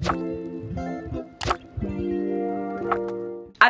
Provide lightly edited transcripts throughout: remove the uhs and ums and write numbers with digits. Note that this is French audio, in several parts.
Allô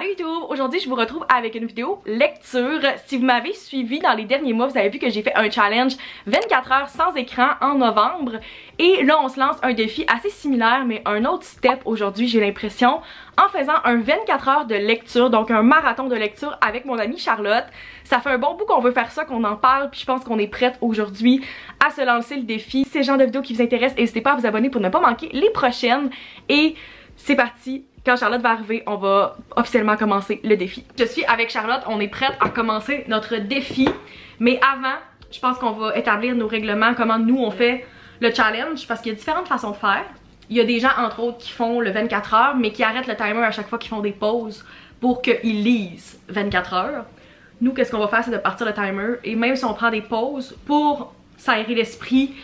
YouTube, aujourd'hui je vous retrouve avec une vidéo lecture. Si vous m'avez suivi dans les derniers mois, vous avez vu que j'ai fait un challenge 24 heures sans écran en novembre. Et là on se lance un défi assez similaire mais un autre step aujourd'hui, j'ai l'impression, en faisant un 24 heures de lecture, donc un marathon de lecture avec mon amie Charlotte. Ça fait un bon bout qu'on veut faire ça, qu'on en parle, puis je pense qu'on est prête aujourd'hui à se lancer le défi. Si c'est le genre de vidéo qui vous intéresse, n'hésitez pas à vous abonner pour ne pas manquer les prochaines. Et c'est parti! Quand Charlotte va arriver, on va officiellement commencer le défi. Je suis avec Charlotte, on est prête à commencer notre défi. Mais avant, je pense qu'on va établir nos règlements, comment nous on fait le challenge, parce qu'il y a différentes façons de faire. Il y a des gens, entre autres, qui font le 24 heures, mais qui arrêtent le timer à chaque fois qu'ils font des pauses pour qu'ils lisent 24 heures. Nous, qu'est-ce qu'on va faire, c'est de partir le timer, et même si on prend des pauses pour s'aérer l'esprit,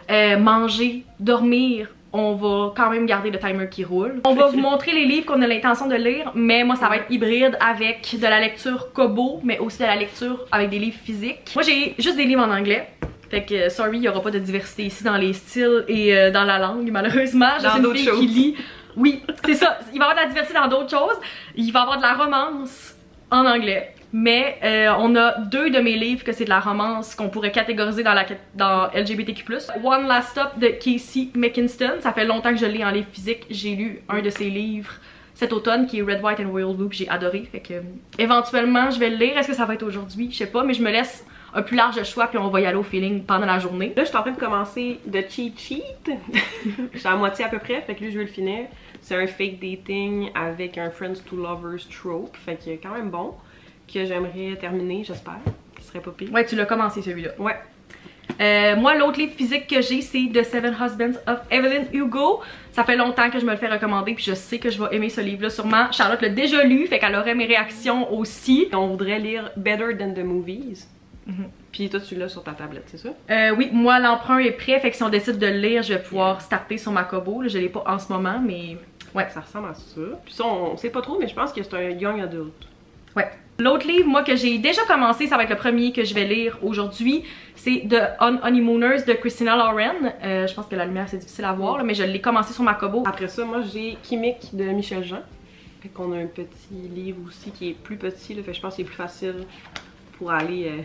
manger, dormir, on va quand même garder le timer qui roule. On va vous montrer les livres qu'on a l'intention de lire, mais moi ça va être hybride avec de la lecture Kobo, mais aussi de la lecture avec des livres physiques. Moi j'ai juste des livres en anglais, fait que sorry, il n'y aura pas de diversité ici dans les styles et dans la langue malheureusement. Je suis une fille qui lit. Oui, c'est ça, il va y avoir de la diversité dans d'autres choses. Il va y avoir de la romance en anglais. Mais on a deux de mes livres que c'est de la romance qu'on pourrait catégoriser dans LGBTQ+. One Last Stop de Casey McKinston. Ça fait longtemps que je lis en livre physique. J'ai lu un de ses livres cet automne qui est Red, White and Royal Blue. J'ai adoré. Fait que éventuellement je vais le lire. Est-ce que ça va être aujourd'hui? Je sais pas, mais je me laisse un plus large choix puis on va y aller au feeling pendant la journée. Là je suis en train de commencer de cheat sheet. Je suis à moitié à peu près, fait que lui je veux le finir. C'est un fake dating avec un Friends to Lovers trope. Fait que quand même bon. Que j'aimerais terminer, j'espère. Ce serait pas pire. Ouais, tu l'as commencé celui-là. Ouais. Moi, l'autre livre physique que j'ai, c'est The Seven Husbands of Evelyn Hugo. Ça fait longtemps que je me le fais recommander, puis je sais que je vais aimer ce livre-là sûrement. Charlotte l'a déjà lu, fait qu'elle aurait mes réactions aussi. On voudrait lire Better Than the Movies. Puis toi, tu l'as sur ta tablette, c'est ça? Oui, moi, l'emprunt est prêt, fait que si on décide de le lire, je vais pouvoir starter sur ma Kobo. Là, je l'ai pas en ce moment, mais ouais. Ça ressemble à ça. Puis ça, on sait pas trop, mais je pense que c'est un young adult. Ouais. L'autre livre, moi, que j'ai déjà commencé, ça va être le premier que je vais lire aujourd'hui. C'est The Honeymooners de Christina Lauren. Je pense que la lumière, c'est difficile à voir, là, mais je l'ai commencé sur ma Kobo. Après ça, moi, j'ai Chimique de Michel Jean. Fait qu'on a un petit livre aussi qui est plus petit, là, fait que je pense que c'est plus facile pour aller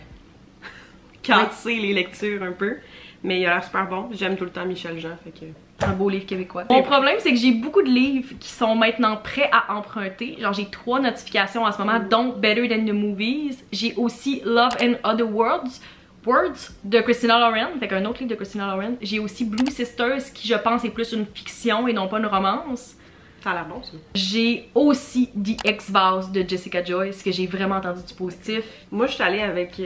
casser les lectures un peu. Mais il a l'air super bon. J'aime tout le temps Michel Jean, fait que... Un beau livre québécois. Mon problème, c'est que j'ai beaucoup de livres qui sont maintenant prêts à emprunter. Genre, j'ai 3 notifications en ce moment, dont Better Than the Movies. J'ai aussi Love and Other Words de Christina Lauren, fait qu'un autre livre de Christina Lauren. J'ai aussi Blue Sisters, qui je pense est plus une fiction et non pas une romance. Ça a l'air bon, ça. J'ai aussi The X-Files de Jessica Joyce, que j'ai vraiment entendu du positif. Moi, je suis allée avec,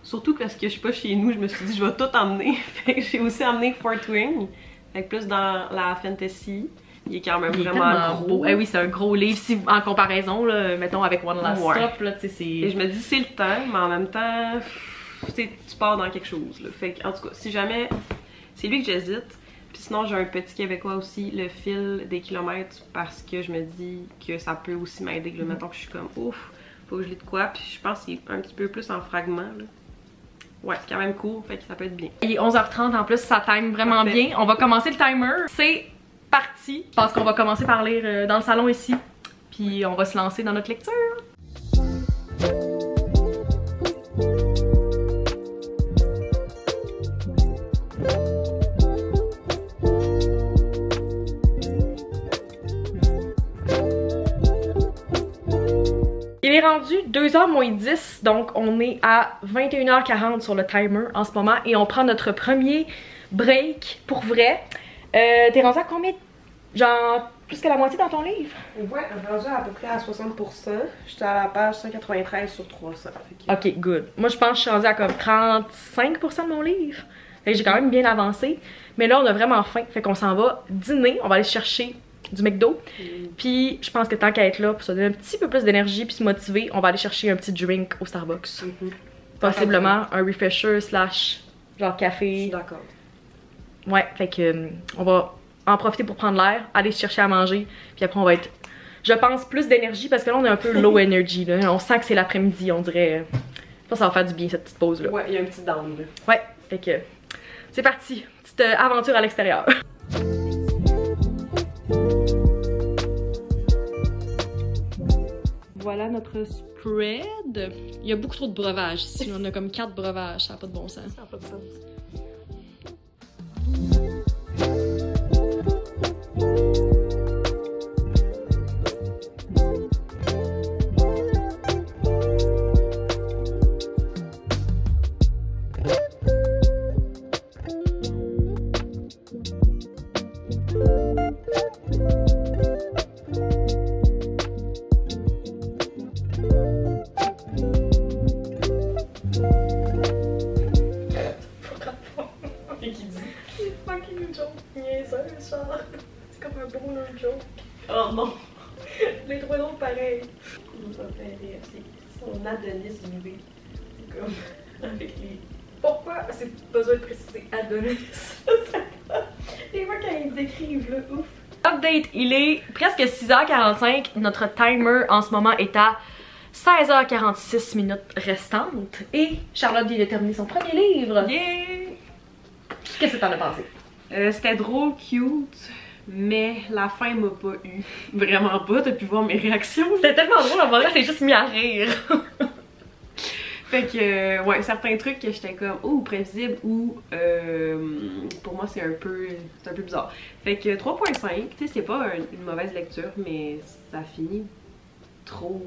surtout parce que je suis pas chez nous, je me suis dit, je vais tout emmener. Fait que j'ai aussi emmené Fort Wing. Fait plus dans la fantasy, il est quand même vraiment gros. Eh oui, c'est un gros livre si, en comparaison, là, mettons avec One Last Stop, là, tu sais, c'est... Et je me dis c'est le temps, mais en même temps, tu pars dans quelque chose, là. Fait que, en tout cas, si jamais, c'est lui que j'hésite. Puis sinon, j'ai un petit québécois aussi, Le Fil des kilomètres, parce que je me dis que ça peut aussi m'aider. Mettons que je suis comme, ouf, faut que je lis de quoi. Puis je pense qu'il est un petit peu plus en fragments, là. Ouais, c'est quand même cool, fait que ça peut être bien. Il est 11h30 en plus, ça time vraiment bien. On va commencer le timer. C'est parti. Je pense qu'on va commencer par lire dans le salon ici. Puis on va se lancer dans notre lecture. Il est rendu 2h moins 10, donc on est à 21h40 sur le timer en ce moment et on prend notre premier break pour vrai. T'es rendu à combien? Genre plus que la moitié dans ton livre? Ouais, on est rendu à peu près à 60%. J'étais à la page 193 sur 300. Ok, good. Moi je pense que je suis rendue à comme 35% de mon livre. Fait que j'ai quand même bien avancé. Mais là on a vraiment faim, fait qu'on s'en va dîner, on va aller chercher du McDo. Puis je pense que tant qu'à être là pour se donner un petit peu plus d'énergie puis se motiver, on va aller chercher un petit drink au Starbucks. Possiblement un refresher slash genre café. Je suis d'accord. Ouais, fait que on va en profiter pour prendre l'air, aller se chercher à manger, puis après on va être, je pense, plus d'énergie parce que là on est un peu low energy là. On sent que c'est l'après-midi, on dirait. Je pense que ça va faire du bien cette petite pause là. Ouais, il y a un petit down là. Ouais, fait que c'est parti, petite aventure à l'extérieur. notre spread. Il y a beaucoup trop de breuvages ici. On a comme 4 breuvages, ça n'a pas de bon sens. Ça n'a pas de sens. C'est comme un bon joke. Oh non! Les trois autres pareil. C'est son Adonis loué. C'est comme avec les. Pourquoi c'est besoin de préciser Adonis? Les fois quand ils décrivent là, ouf. Update, il est presque 6h45. Notre timer en ce moment est à 16h46 minutes restantes. Et Charlotte vient de terminer son premier livre. Yeah! Qu'est-ce que t'en as pensé? C'était drôle, cute, mais la fin m'a pas eu. Vraiment pas, t'as pu voir mes réactions. C'était tellement drôle, à un moment donné, j'ai juste mis à rire. Fait que, ouais, certains trucs que j'étais comme, prévisible ou pour moi c'est un peu bizarre. Fait que 3.5, tu sais, c'est pas une mauvaise lecture, mais ça finit trop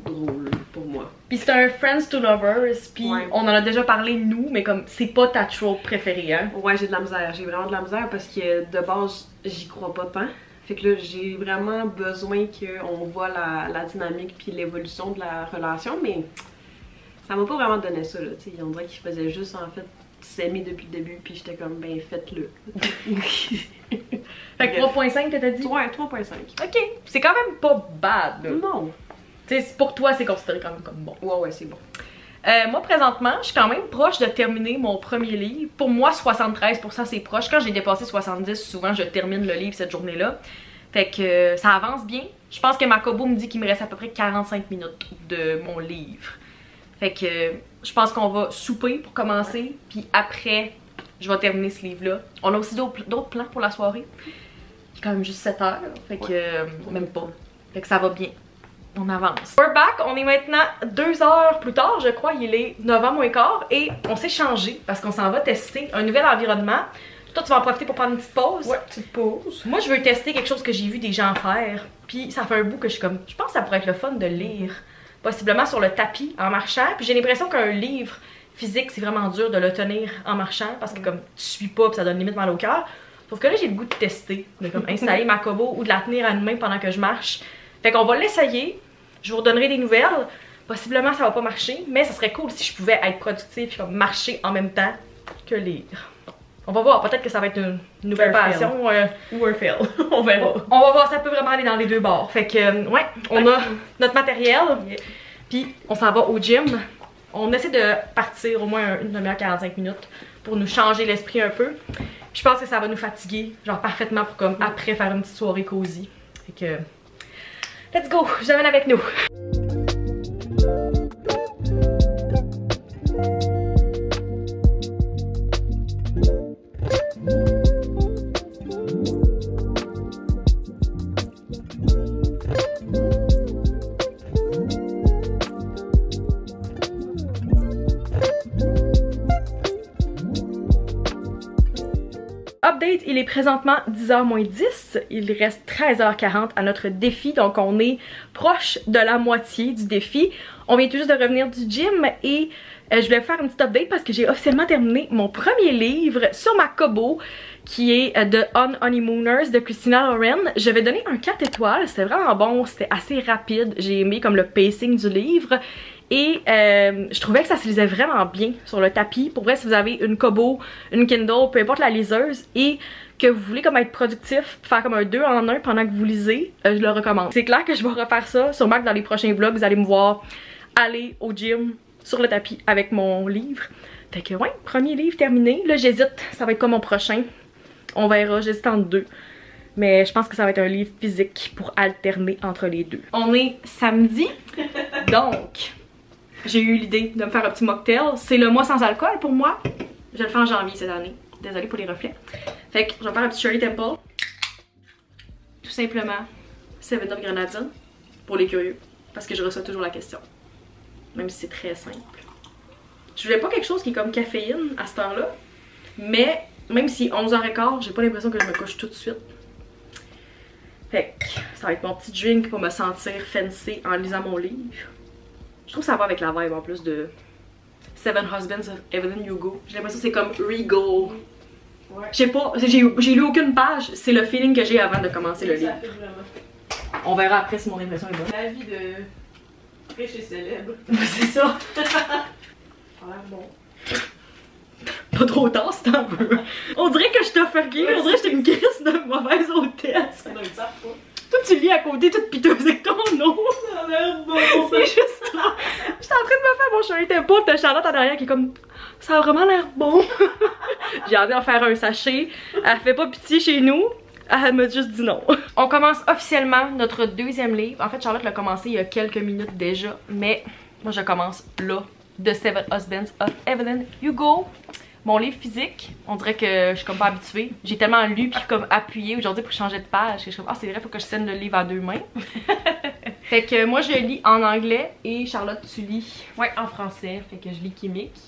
drôle pour moi. Puis c'est un Friends to Lovers, puis ouais. On en a déjà parlé nous, mais comme c'est pas ta trope préférée, hein? Ouais, j'ai de la misère, j'ai vraiment de la misère parce que de base, j'y crois pas tant. Fait que là, j'ai vraiment besoin qu'on voit la dynamique puis l'évolution de la relation, mais ça m'a pas vraiment donné ça, là, tu sais. On dirait qu'il faisait juste, en fait, s'aimer depuis le début, puis j'étais comme, ben, faites-le. Fait que 3.5 que t'as dit? Ouais, 3.5. Ok, c'est quand même pas bad, là. Non. Tu sais, pour toi, c'est considéré quand même comme bon. Ouais, c'est bon. Moi, présentement, je suis quand même proche de terminer mon premier livre. Pour moi, 73% c'est proche. Quand j'ai dépassé 70, souvent, je termine le livre cette journée-là. Fait que ça avance bien. Je pense que ma Kobo me dit qu'il me reste à peu près 45 minutes de mon livre. Fait que je pense qu'on va souper pour commencer, puis après, je vais terminer ce livre-là. On a aussi d'autres plans pour la soirée. Il est quand même juste 7 heures, fait que même pas. Fait que ça va bien. On avance. We're back, on est maintenant 2 heures plus tard, je crois, il est 9h moins quart, et on s'est changé parce qu'on s'en va tester un nouvel environnement. Toi, tu vas en profiter pour prendre une petite pause. Ouais, petite pause. Moi, je veux tester quelque chose que j'ai vu des gens faire, puis ça fait un bout que je suis comme, je pense que ça pourrait être le fun de lire. Possiblement sur le tapis en marchant. Puis j'ai l'impression qu'un livre physique, c'est vraiment dur de le tenir en marchant parce que comme tu suis pas puis ça donne limite mal au cœur. Sauf que là, j'ai le goût de tester, de comme installer ma Kobo ou de la tenir à une main pendant que je marche. Fait qu'on va l'essayer. Je vous redonnerai des nouvelles. Possiblement, ça va pas marcher, mais ça serait cool si je pouvais être productive et comme marcher en même temps que lire. On va voir, peut-être que ça va être une nouvelle passion. Ou un fail. On verra. On va voir, ça peut vraiment aller dans les deux bords. Fait que, ouais, on a notre matériel. Yeah. Puis, on s'en va au gym. On essaie de partir au moins une demi-heure, 45 minutes pour nous changer l'esprit un peu. Puis, je pense que ça va nous fatiguer, genre parfaitement pour comme après faire une petite soirée cosy. Fait que, let's go, je t'amène avec nous. Update, il est présentement 10h moins 10, il reste 13h40 à notre défi, donc on est proche de la moitié du défi. On vient tout juste de revenir du gym et je voulais faire une petite update parce que j'ai officiellement terminé mon premier livre sur ma Kobo qui est The Honeymooners de Christina Lauren. Je vais donner un 4 étoiles, c'était vraiment bon, c'était assez rapide, j'ai aimé comme le pacing du livre. Et je trouvais que ça se lisait vraiment bien sur le tapis. Pour vrai, si vous avez une Kobo, une Kindle, peu importe la liseuse, et que vous voulez comme être productif, faire comme un 2 en 1 pendant que vous lisez, je le recommande. C'est clair que je vais refaire ça, sûrement que dans les prochains vlogs, vous allez me voir aller au gym sur le tapis avec mon livre. Fait que ouais, premier livre terminé. Là j'hésite, ça va être quoi mon prochain? On verra, j'hésite entre deux. Mais je pense que ça va être un livre physique pour alterner entre les deux. On est samedi, donc j'ai eu l'idée de me faire un petit mocktail. C'est le mois sans alcool pour moi. Je le fais en janvier cette année. Désolée pour les reflets. Fait que je vais faire un petit Shirley Temple. Tout simplement 7-Up Grenadine pour les curieux. parce que je reçois toujours la question. Même si c'est très simple. Je voulais pas quelque chose qui est comme caféine à cette heure-là, mais même si 11h15, j'ai pas l'impression que je me couche tout de suite. Fait que ça va être mon petit drink pour me sentir fancy en lisant mon livre. Je trouve que ça va avec la vibe en plus de Seven Husbands of Evelyn Hugo. J'ai l'impression que c'est comme regal. Ouais. Je sais pas, j'ai lu aucune page, c'est le feeling que j'ai avant de commencer le livre. Ça fait vraiment. On verra après si mon impression est bonne. La vie de riche et célèbre. C'est ça. Ça a l'air bon. Pas trop tard, c'est un peu. On dirait que je t'ai fucké, on dirait que j'étais une crise de mauvaise hôtesse. Ça doit être ça, quoi. Toi, tu lis à côté, toute piteuse avec ton nom. Ça a l'air bon. C'est juste là. J'étais en train de me faire mon chalet tempo, t'as Charlotte en arrière qui est comme. Ça a vraiment l'air bon. J'ai envie d'en faire un sachet. Elle fait pas pitié chez nous. Elle m'a juste dit non. On commence officiellement notre deuxième livre. En fait, Charlotte l'a commencé il y a quelques minutes déjà. Mais moi, je commence là. The Seven Husbands of Evelyn Hugo. Mon livre physique, on dirait que je suis comme pas habituée. J'ai tellement lu puis comme appuyé aujourd'hui pour changer de page que je suis comme, ah c'est vrai, faut que je scène le livre à deux mains. Fait que moi je lis en anglais et Charlotte tu lis. Ouais, en français, fait que je lis Chimique.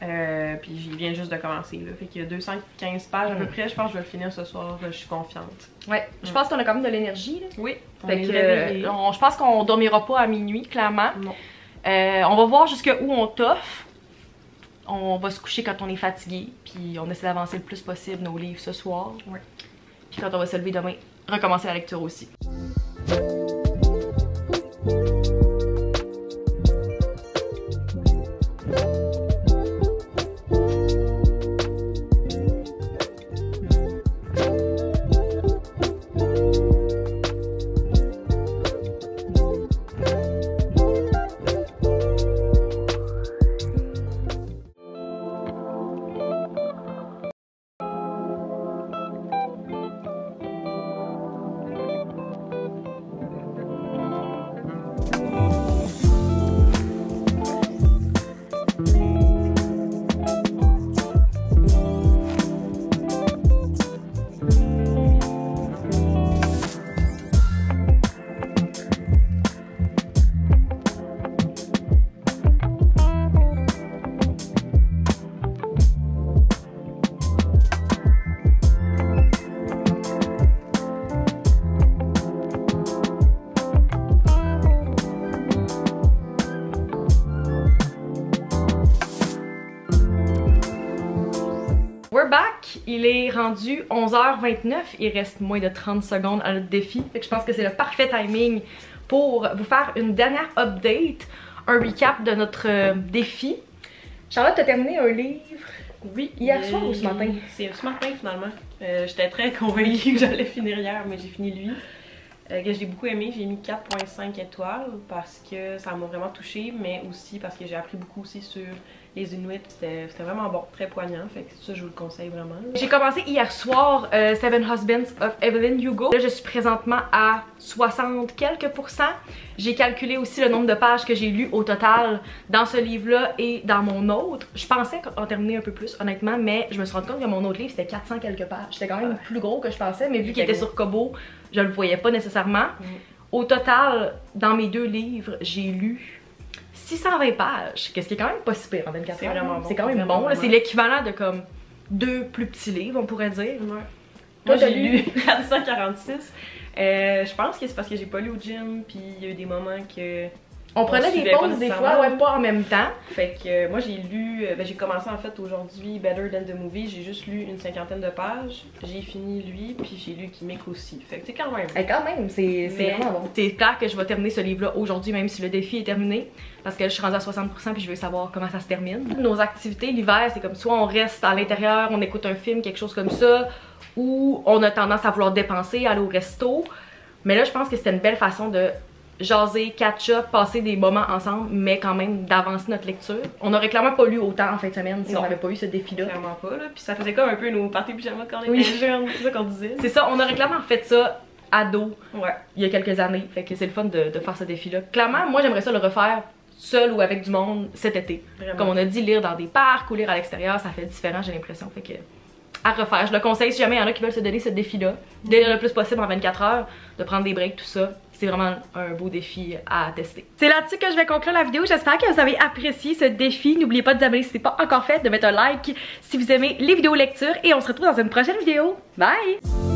Puis j'y viens juste de commencer là. Fait qu'il y a 215 pages à peu près, je pense que je vais le finir ce soir, je suis confiante. Ouais, je pense qu'on a quand même de l'énergie là. Oui, Fait que je pense qu'on dormira pas à minuit, clairement. Non. On va voir jusqu'où on toffe. On va se coucher quand on est fatigué, puis on essaie d'avancer le plus possible nos livres ce soir. Ouais. Puis quand on va se lever demain, recommencer la lecture aussi. We're back! Il est rendu 11h29, il reste moins de 30 secondes à notre défi. Fait que je pense que c'est le parfait timing pour vous faire une dernière update, un recap de notre défi. Charlotte, t'as terminé un livre, oui, hier soir ou ce matin? C'est ce matin finalement. J'étais très convaincue que j'allais finir hier, mais j'ai fini lui. Que j'ai beaucoup aimé, j'ai mis 4.5 étoiles parce que ça m'a vraiment touchée, mais aussi parce que j'ai appris beaucoup aussi sur les Inuits, c'était vraiment bon, très poignant, fait que ça je vous le conseille vraiment. J'ai commencé hier soir Seven Husbands of Evelyn Hugo. Là je suis présentement à 60 quelques %. J'ai calculé aussi le nombre de pages que j'ai lues au total dans ce livre-là et dans mon autre. Je pensais en terminer un peu plus honnêtement, mais je me suis rendu compte que mon autre livre c'était 400 quelques pages. C'était quand même plus gros que je pensais, mais vu qu'il était sur Kobo, je le voyais pas nécessairement. Au total, dans mes deux livres, j'ai lu 620 pages, qu'est-ce qui est quand même pas si pire en 24 heures. C'est vraiment bon. C'est quand même bon, c'est l'équivalent de comme 2 plus petits livres, on pourrait dire. Ouais. Moi j'ai lu 446. Je pense que c'est parce que j'ai pas lu au gym, puis il y a eu des moments que on prenait des pauses des fois, ouais, pas en même temps. Fait que moi j'ai lu, j'ai commencé en fait aujourd'hui Better Than the Movie, j'ai juste lu une 50aine de pages, j'ai fini lui, puis j'ai lu Chimique aussi. Fait que c'est quand même. Quand même, c'est vraiment bon. C'est clair que je vais terminer ce livre-là aujourd'hui, même si le défi est terminé, parce que je suis rendue à 60% puis je veux savoir comment ça se termine. Nos activités l'hiver, c'est comme soit on reste à l'intérieur, on écoute un film, quelque chose comme ça, ou on a tendance à vouloir dépenser, aller au resto. Mais là, je pense que c'était une belle façon de jaser, catch-up, passer des moments ensemble, mais quand même d'avancer notre lecture. On aurait clairement pas lu autant en fin de semaine si on n'avait pas eu ce défi-là. Clairement pas, là. Puis ça faisait comme un peu nos parties pyjama quand on était jeunes, c'est ça qu'on disait. C'est ça, on aurait clairement fait ça ado, ouais, il y a quelques années. Fait que c'est le fun de faire ce défi-là. Clairement, moi j'aimerais ça le refaire seul ou avec du monde cet été. Vraiment. Comme on a dit, lire dans des parcs ou lire à l'extérieur, ça fait différent, j'ai l'impression. Fait que à refaire. Je le conseille si jamais il y en a qui veulent se donner ce défi-là, de lire le plus possible en 24 heures, de prendre des breaks, tout ça. C'est vraiment un beau défi à tester. C'est là-dessus que je vais conclure la vidéo. J'espère que vous avez apprécié ce défi. N'oubliez pas de vous abonner si ce n'est pas encore fait, de mettre un like si vous aimez les vidéos lecture et on se retrouve dans une prochaine vidéo. Bye!